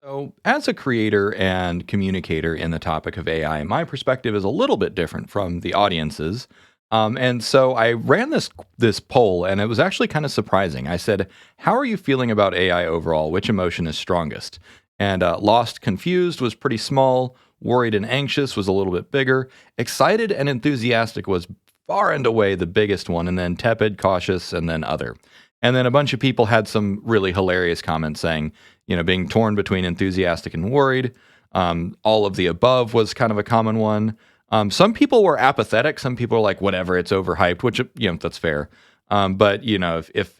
So, as a creator and communicator in the topic of AI, my perspective is a little bit different from the audience's. And so I ran this poll, and it was actually kind of surprising. I said, "How are you feeling about AI overall? Which emotion is strongest?" And lost, confused was pretty small. Worried and anxious was a little bit bigger. Excited and enthusiastic was far and away the biggest one, and then tepid, cautious, and then other. And then a bunch of people had some really hilarious comments saying, being torn between enthusiastic and worried. All of the above was kind of a common one. Some people were apathetic. Some people were like, whatever, it's overhyped, which, that's fair. But, if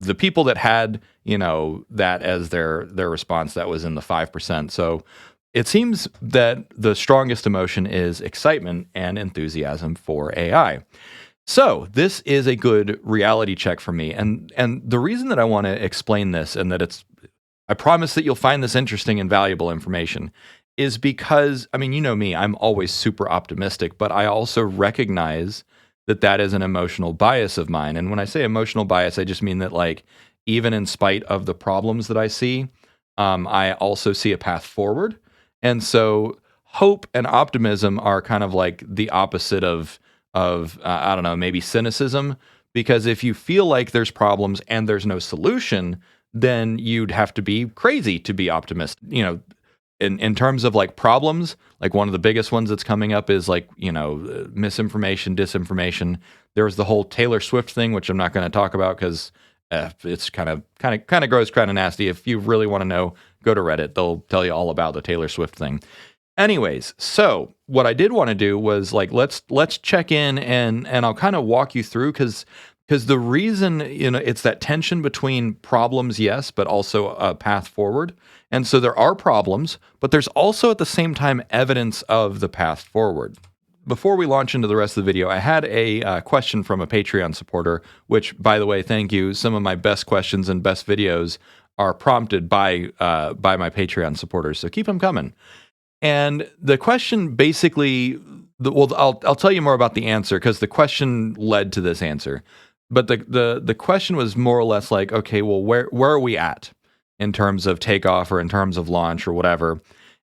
the people that had, that as their response, that was in the 5%. So it seems that the strongest emotion is excitement and enthusiasm for AI. So this is a good reality check for me. And the reason that I want to explain this, and that I promise that you'll find this interesting and valuable information, is because, I mean, you know me, I'm always super optimistic, but I also recognize that is an emotional bias of mine. And when I say emotional bias, I just mean that, like, even in spite of the problems that I see, I also see a path forward. And so hope and optimism are kind of like the opposite of I don't know, maybe cynicism, because if you feel like there's problems and there's no solution, then you'd have to be crazy to be optimistic. In terms of like problems, like one of the biggest ones that's coming up is like, misinformation, disinformation. There was the whole Taylor Swift thing, which I'm not going to talk about because it's kind of gross, kind of nasty. If you really want to know, go to Reddit. They'll tell you all about the Taylor Swift thing. Anyways, so what I did want to do was like let's check in and I'll kind of walk you through because the reason, it's that tension between problems, yes, but also a path forward. And so there are problems, but there's also at the same time evidence of the path forward. Before we launch into the rest of the video, I had a question from a Patreon supporter, which, by the way, thank you. Some of my best questions and best videos are prompted by my Patreon supporters, so keep them coming. And the question basically, I'll tell you more about the answer because the question led to this answer. But the question was more or less like, okay, well, where are we at in terms of takeoff or in terms of launch or whatever?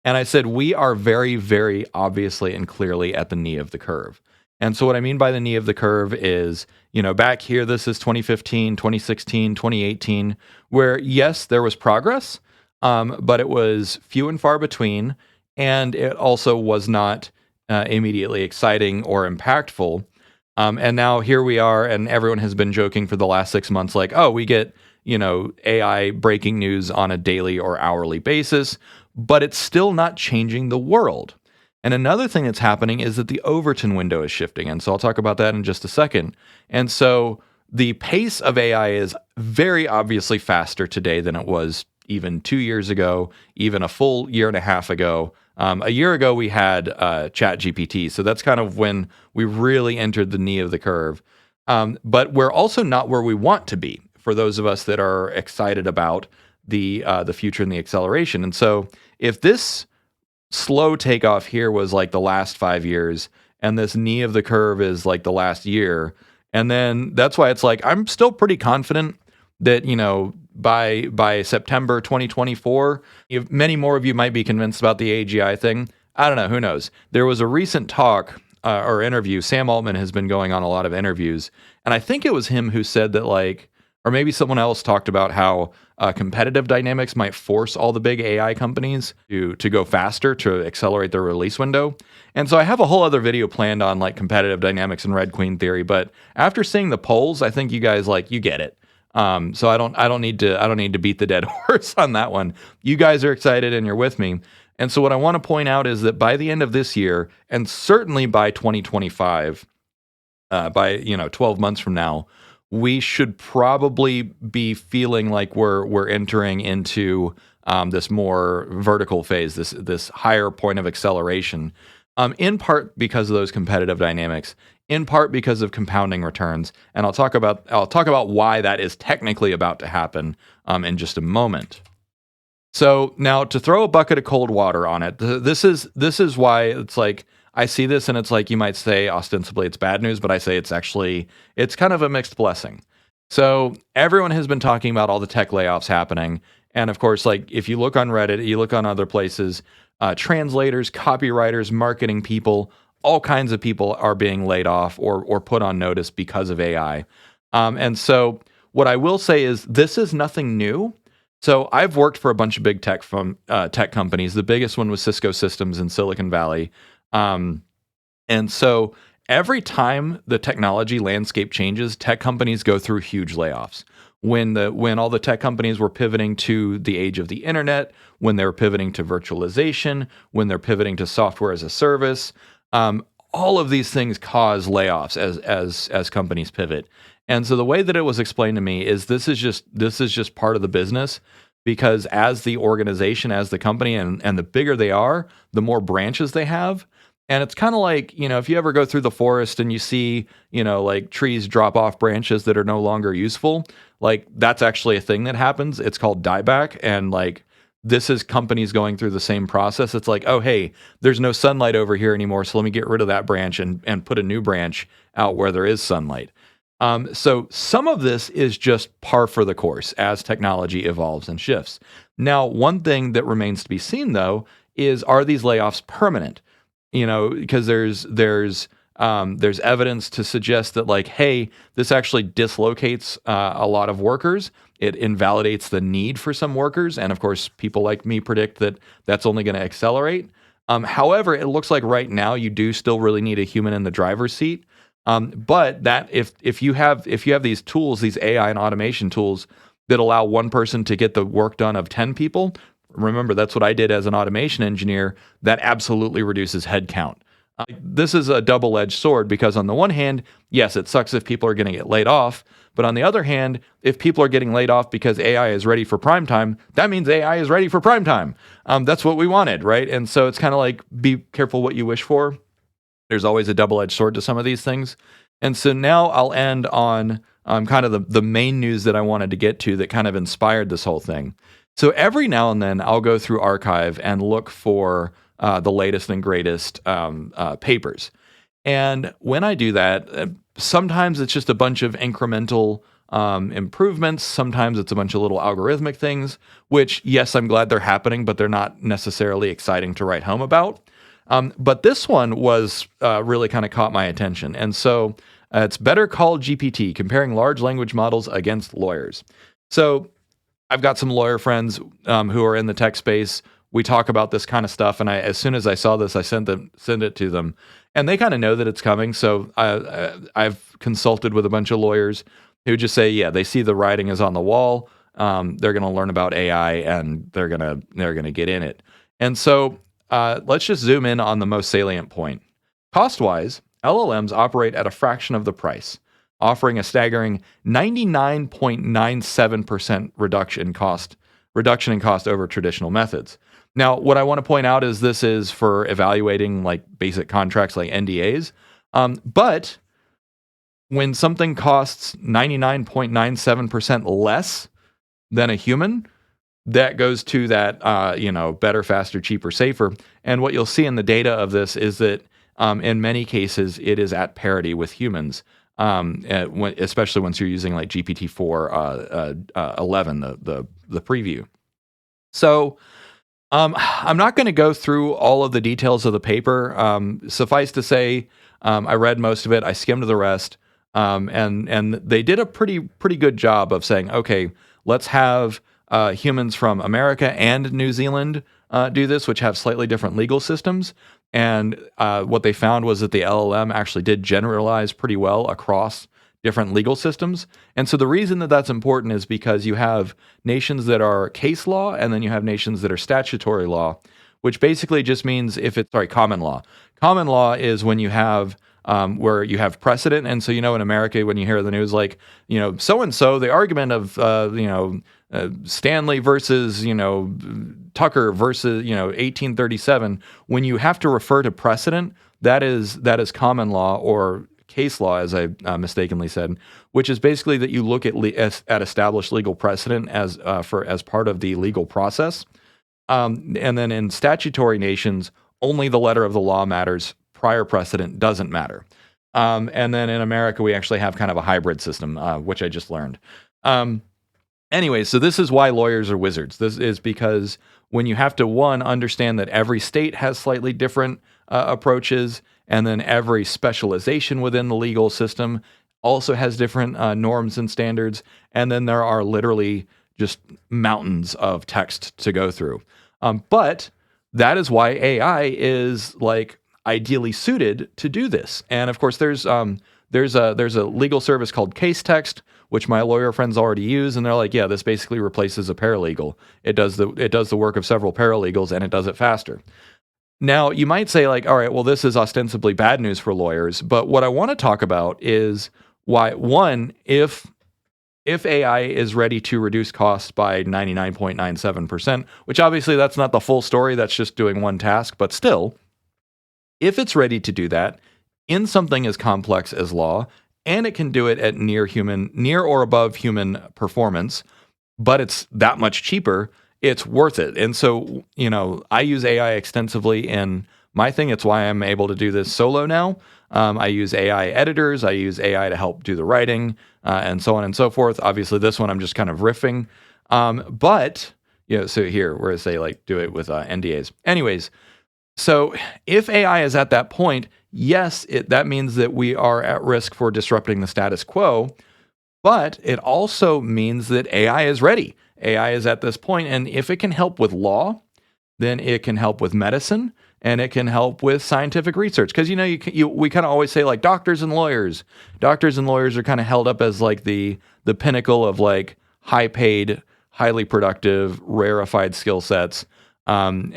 And I said, we are very, very obviously and clearly at the knee of the curve. And so what I mean by the knee of the curve is, back here, this is 2015, 2016, 2018, where yes, there was progress, but it was few and far between. And it also was not immediately exciting or impactful. And now here we are, and everyone has been joking for the last 6 months, like, oh, we get, AI breaking news on a daily or hourly basis, but it's still not changing the world. And another thing that's happening is that the Overton window is shifting. And so I'll talk about that in just a second. And so the pace of AI is very obviously faster today than it was even 2 years ago, even a full year and a half ago. A year ago, we had Chat GPT. So that's kind of when we really entered the knee of the curve. But we're also not where we want to be for those of us that are excited about the future and the acceleration. And so if this slow takeoff here was like the last 5 years, and this knee of the curve is like the last year, and then that's why it's like, I'm still pretty confident that, by September 2024, many more of you might be convinced about the AGI thing. I don't know, who knows? There was a recent talk or interview. Sam Altman has been going on a lot of interviews, and I think it was him who said that, like, or maybe someone else talked about how competitive dynamics might force all the big AI companies to go faster, to accelerate their release window. And so I have a whole other video planned on like competitive dynamics and Red Queen theory, but after seeing the polls, I think you guys you get it. So I don't need to beat the dead horse on that one. You guys are excited and you're with me. And so what I want to point out is that by the end of this year, and certainly by 2025, by 12 months from now, we should probably be feeling like we're entering into this more vertical phase, this higher point of acceleration, in part because of those competitive dynamics, in part because of compounding returns, and I'll talk about why that is technically about to happen in just a moment. So now, to throw a bucket of cold water on it, this is why it's like I see this and it's like, you might say ostensibly it's bad news, but I say it's kind of a mixed blessing. So everyone has been talking about all the tech layoffs happening, And of course, like if you look on Reddit, you look on other places, translators, copywriters, marketing people, all kinds of people are being laid off or put on notice because of AI. And so, what I will say is this is nothing new. So I've worked for a bunch of big tech companies. The biggest one was Cisco Systems in Silicon Valley. Um, and so every time the technology landscape changes, tech companies go through huge layoffs. When all the tech companies were pivoting to the age of the internet, when they were pivoting to virtualization, when they're pivoting to software as a service, all of these things cause layoffs as companies pivot. And so the way that it was explained to me is this is just part of the business, because as the organization, as the company, and the bigger they are, the more branches they have. And it's kind of like, if you ever go through the forest and you see, like trees drop off branches that are no longer useful, like that's actually a thing that happens. It's called dieback. And like, this is companies going through the same process. It's like, oh, hey, there's no sunlight over here anymore. So let me get rid of that branch and put a new branch out where there is sunlight. So some of this is just par for the course as technology evolves and shifts. Now, one thing that remains to be seen, though, is are these layoffs permanent? Because there's evidence to suggest that, like, hey, this actually dislocates a lot of workers. It invalidates the need for some workers, and of course, people like me predict that that's only going to accelerate. However, it looks like right now you do still really need a human in the driver's seat. But that if you have these tools, these AI and automation tools that allow one person to get the work done of 10 people. Remember, that's what I did as an automation engineer. That absolutely reduces headcount. This is a double-edged sword, because on the one hand, yes, it sucks if people are going to get laid off. But on the other hand, if people are getting laid off because AI is ready for prime time, that means AI is ready for prime time. That's what we wanted, right? And so it's kind of like, be careful what you wish for. There's always a double-edged sword to some of these things. And so now I'll end on kind of the main news that I wanted to get to that kind of inspired this whole thing. So every now and then I'll go through Archive and look for the latest and greatest papers. And when I do that, sometimes it's just a bunch of incremental improvements. Sometimes it's a bunch of little algorithmic things, which, yes, I'm glad they're happening, but they're not necessarily exciting to write home about. But this one was really kind of caught my attention. And so it's Better Call GPT, comparing large language models against lawyers. So I've got some lawyer friends who are in the tech space. We talk about this kind of stuff, and as soon as I saw this, I sent it to them, and they kind of know that it's coming. So I've consulted with a bunch of lawyers who just say, yeah, they see the writing is on the wall. They're going to learn about AI, and they're gonna get in it. And so let's just zoom in on the most salient point. Cost-wise, LLMs operate at a fraction of the price, offering a staggering 99.97% reduction in cost over traditional methods. Now, what I want to point out is this is for evaluating like basic contracts like NDAs. But when something costs 99.97% less than a human, that goes to that, better, faster, cheaper, safer. And what you'll see in the data of this is that in many cases, it is at parity with humans. Especially once you're using like GPT-4 11, the preview. So I'm not going to go through all of the details of the paper. Suffice to say, I read most of it. I skimmed the rest, and they did a pretty good job of saying, okay, let's have humans from America and New Zealand do this, which have slightly different legal systems. And what they found was that the LLM actually did generalize pretty well across different legal systems. And so the reason that that's important is because you have nations that are case law, and then you have nations that are statutory law, which basically just means common law. Common law is when you have where you have precedent. And so, in America, when you hear the news, like, so-and-so, the argument of, Stanley versus, Tucker versus, 1837, when you have to refer to precedent, that is common law, or case law, as I mistakenly said, which is basically that you look at established legal precedent as part of the legal process. And then in statutory nations, only the letter of the law matters. Prior precedent doesn't matter. And then in America, we actually have kind of a hybrid system, which I just learned. Anyway, so this is why lawyers are wizards. This is because when you have to, one, understand that every state has slightly different approaches, and then every specialization within the legal system also has different norms and standards, and then there are literally just mountains of text to go through. But that is why AI is like ideally suited to do this. And of course, there's a legal service called Case Text, which my lawyer friends already use, and they're like, yeah, this basically replaces a paralegal. It does the work of several paralegals, and it does it faster. Now, you might say like, all right, well, this is ostensibly bad news for lawyers, but what I want to talk about is why, one, if AI is ready to reduce costs by 99.97%, which obviously that's not the full story, that's just doing one task, but still, if it's ready to do that in something as complex as law, and it can do it at near or above human performance, but it's that much cheaper, it's worth it. And so, I use AI extensively in my thing. It's why I'm able to do this solo now. I use AI editors. I use AI to help do the writing, and so on and so forth. Obviously, this one I'm just kind of riffing. But, so here, where they like do it with NDAs. Anyways, so if AI is at that point, yes, that means that we are at risk for disrupting the status quo, but it also means that AI is ready. AI is at this point, and if it can help with law, then it can help with medicine, and it can help with scientific research. Because we kind of always say like doctors and lawyers. Doctors and lawyers are kind of held up as like the pinnacle of like high-paid, highly productive, rarefied skill sets. And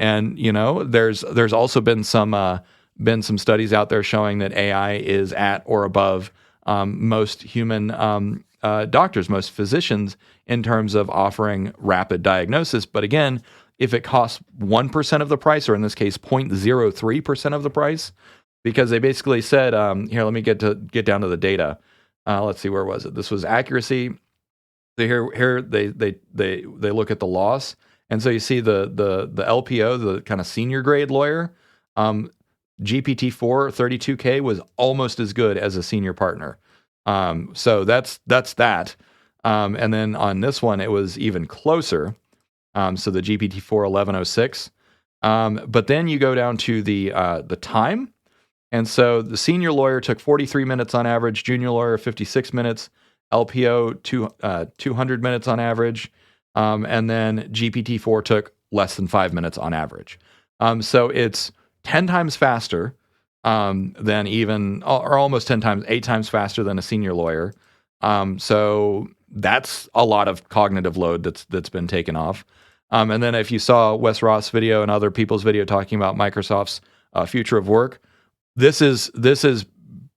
there's also been some studies out there showing that AI is at or above most human doctors, most physicians, in terms of offering rapid diagnosis. But again, if it costs 1% of the price, or in this case, 0.03% of the price, because they basically said, here, let me get down to the data. Let's see, where was it? This was accuracy. So here they look at the loss. And so you see the LPO, the kind of senior grade lawyer, GPT-4 32K was almost as good as a senior partner. So that's that. And then on this one, it was even closer. So the GPT-4 1106. But then you go down to the time. And so the senior lawyer took 43 minutes on average, junior lawyer 56 minutes, LPO 200 minutes on average. And then GPT-4 took less than 5 minutes on average. So it's 10 times faster than even, or almost 8 times faster than a senior lawyer. So that's a lot of cognitive load that's been taken off. And then if you saw Wes Ross' video and other people's video talking about Microsoft's future of work, this is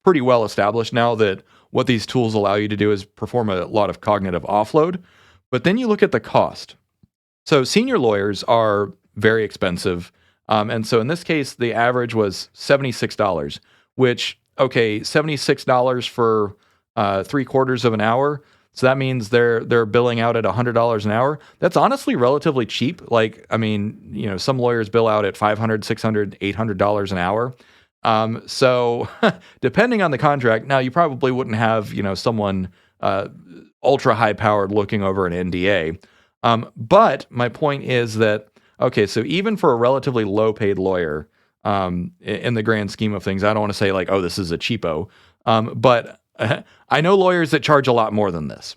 pretty well established now that what these tools allow you to do is perform a lot of cognitive offload. But then you look at the cost. So senior lawyers are very expensive. And so in this case, the average was $76, which, okay, $76 for 3/4 of an hour. So that means they're billing out at $100 an hour. That's honestly relatively cheap. Like, I mean, some lawyers bill out at $500, $600, $800 an hour. So depending on the contract, now you probably wouldn't have, someone ultra high powered looking over an NDA. But my point is that, okay, so even for a relatively low paid lawyer, in the grand scheme of things, I don't want to say like, oh, this is a cheapo. But I know lawyers that charge a lot more than this.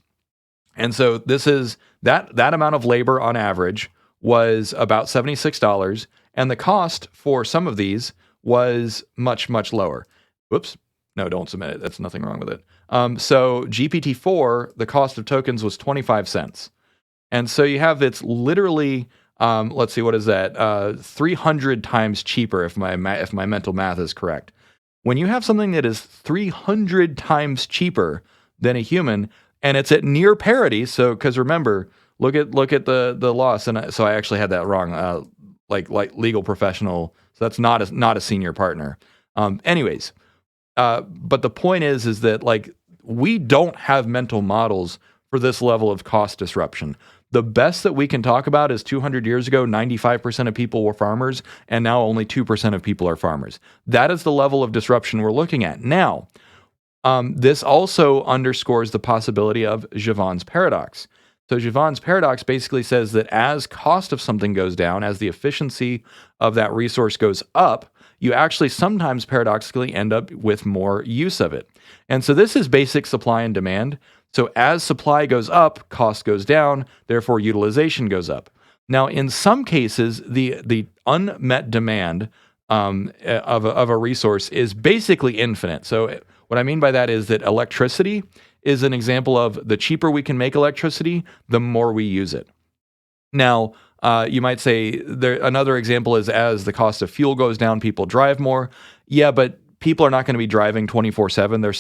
And so this is that amount of labor on average was about $76. And the cost for some of these was much, much lower. Whoops. No, don't submit it. That's nothing wrong with it. So GPT-4, the cost of tokens was 25 cents. And so you have, it's literally, let's see, what is that? 300 times cheaper if my mental math is correct. When you have something that is 300 times cheaper than a human, and it's at near parity, so because remember, look at the loss, and so I actually had that wrong, like legal professional. So that's not a senior partner. Anyways, but the point is that like we don't have mental models for this level of cost disruption. The best that we can talk about is 200 years ago, 95% of people were farmers, and now only 2% of people are farmers. That is the level of disruption we're looking at. Now, this also underscores the possibility of Jevons paradox. So Jevons paradox basically says that as cost of something goes down, as the efficiency of that resource goes up, you actually sometimes paradoxically end up with more use of it. And so this is basic supply and demand. So as supply goes up, cost goes down, therefore utilization goes up. Now, in some cases, the unmet demand of a resource is basically infinite. So what I mean by that is that electricity is an example of the cheaper we can make electricity, the more we use it. Now, you might say another example is as the cost of fuel goes down, people drive more. Yeah, but people are not going to be driving 24/7. There's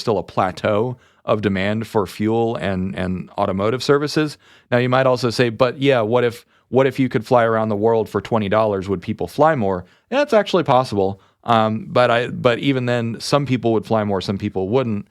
still a plateau of demand for fuel and automotive services. Now, you might also say, but yeah, what if you could fly around the world for $20? Would people fly more? Yeah, that's actually possible. But even then, some people would fly more, some people wouldn't.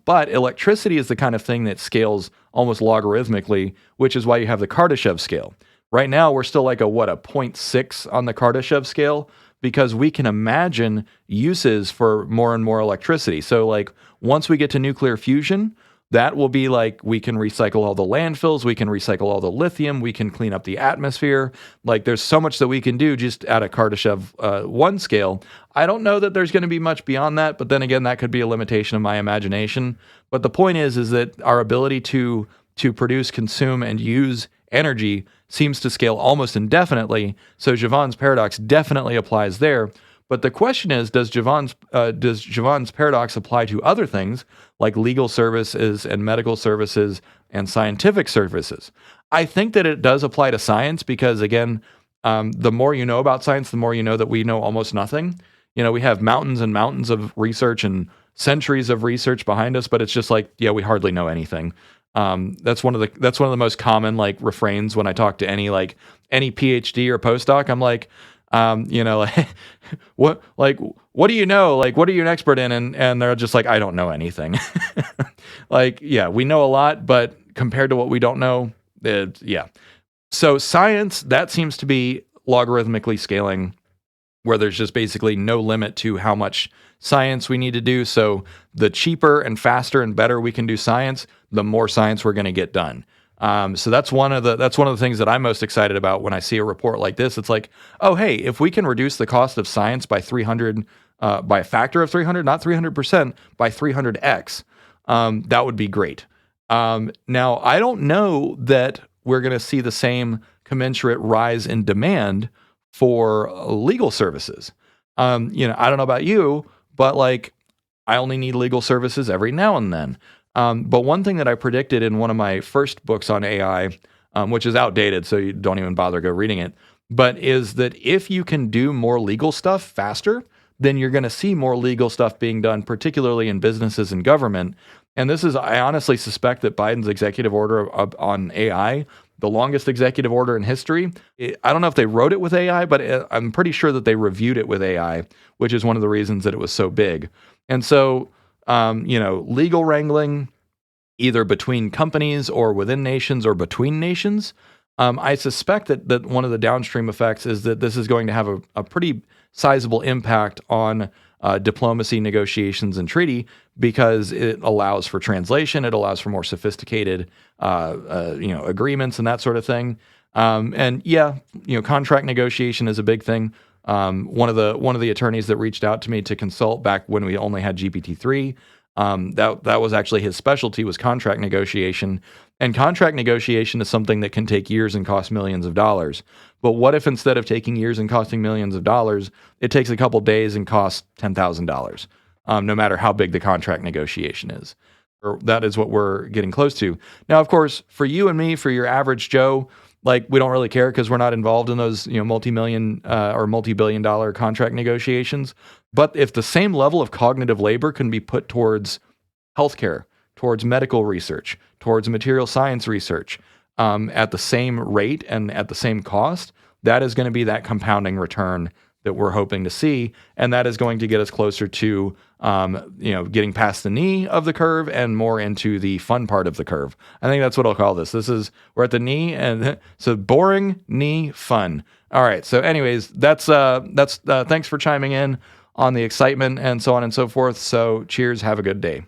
But electricity is the kind of thing that scales almost logarithmically, which is why you have the Kardashev scale. Right now, we're still like a 0.6 on the Kardashev scale because we can imagine uses for more and more electricity. So like once we get to nuclear fusion, that will be like we can recycle all the landfills, we can recycle all the lithium, we can clean up the atmosphere. Like there's so much that we can do just at a Kardashev 1 scale. I don't know that there's going to be much beyond that, but then again, that could be a limitation of my imagination. But the point is that our ability to produce, consume, and use energy seems to scale almost indefinitely. So Jevons paradox definitely applies there. But the question is, does Jevons paradox apply to other things like legal services and medical services and scientific services? I think that it does apply to science because, again, the more you know about science, the more you know that we know almost nothing. You know, we have mountains and mountains of research and centuries of research behind us, but it's just like, yeah, we hardly know anything. That's one of the most common like refrains when I talk to any PhD or postdoc. I'm like, what do you know? Like, what are you an expert in? And they're just like, I don't know anything. Like, yeah, we know a lot, but compared to what we don't know, yeah. So science, that seems to be logarithmically scaling where there's just basically no limit to how much science we need to do. So the cheaper and faster and better we can do science, the more science we're going to get done. So that's one of the things that I'm most excited about when I see a report like this. It's like, oh, hey, if we can reduce the cost of science by 300, by a factor of 300, not 300%, by 300x, that would be great. Now, I don't know that we're going to see the same commensurate rise in demand for legal services. I don't know about you, but like, I only need legal services every now and then. But one thing that I predicted in one of my first books on AI, which is outdated, so you don't even bother go reading it, but is that if you can do more legal stuff faster, then you're going to see more legal stuff being done, particularly in businesses and government. And I honestly suspect that Biden's executive order on AI, the longest executive order in history, I don't know if they wrote it with AI, but I'm pretty sure that they reviewed it with AI, which is one of the reasons that it was so big. And so, legal wrangling, either between companies or within nations or between nations, I suspect that one of the downstream effects is that this is going to have a pretty sizable impact on diplomacy, negotiations, and treaty because it allows for translation, it allows for more sophisticated, agreements and that sort of thing. Contract negotiation is a big thing. One of the attorneys that reached out to me to consult back when we only had GPT-3, that was actually his specialty, was contract negotiation. And contract negotiation is something that can take years and cost millions of dollars. But what if instead of taking years and costing millions of dollars, it takes a couple days and costs $10,000, no matter how big the contract negotiation is? Or that is what we're getting close to. Now, of course, for you and me, for your average Joe, like we don't really care because we're not involved in those multi-million or multi-billion-dollar contract negotiations. But if the same level of cognitive labor can be put towards healthcare, towards medical research, towards material science research, at the same rate and at the same cost, that is going to be that compounding return that we're hoping to see, and that is going to get us closer to getting past the knee of the curve and more into the fun part of the curve. I think that's what I'll call this. We're at the knee, and so boring, knee, fun. All right. So, anyways, that's thanks for chiming in on the excitement and so on and so forth. So, cheers. Have a good day.